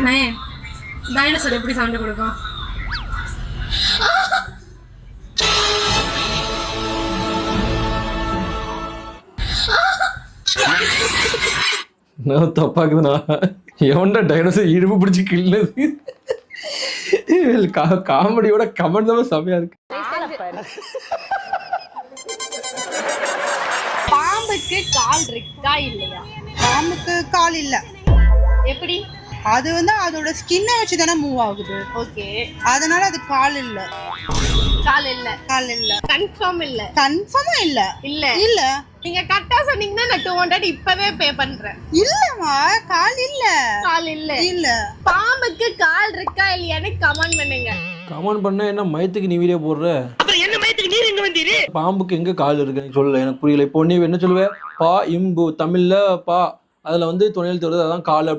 Nine dinosaur எப்படி sound கொடுக்கும்? நான் தப்பாக்குதுண்ணா. எவன்டா டைனோசர் இடுப்பு பிடிச்சி கிள்ளுது? காமெடியோட கமெண்ட் தான் செமையா இருக்கு. பாம்புக்கு கால் இருக்கா இல்லையா? பாம்புக்கு கால் இல்ல. எப்படி? அது வந்து அதோட ஸ்கின்னை வச்சு தானே மூவ் ஆகுது. ஓகே, அதனால அது கால் இல்ல. கால் இல்ல. கால் இல்ல. கன்ஃபார்ம் இல்ல. கன்ஃபார்மா இல்ல. இல்ல இல்ல. நீங்க கரெக்டா சொன்னீங்கன்னா நான் 200 இப்பவே பே பண்றேன். இல்லம்மா, கால் இல்ல. கால் இல்ல. இல்ல. பாம்புக்கு கால் இருக்கா இல்லையான்னு கமெண்ட் பண்ணுங்க. கமெண்ட் பண்ண என்ன மயத்துக்கு நீ வீடியோ போடுற? அப்புறம் என்ன மயத்துக்கு நீர் எங்க வந்தீரு? பாம்புக்கு எங்க கால் இருக்கு நீ சொல்லல, எனக்கு புரியல. இப்போ நீ என்ன சொல்லுவ? பா இம்பு தமிழ்ல பா, அதுல வந்து துணையில் வருது, அதான் கால்.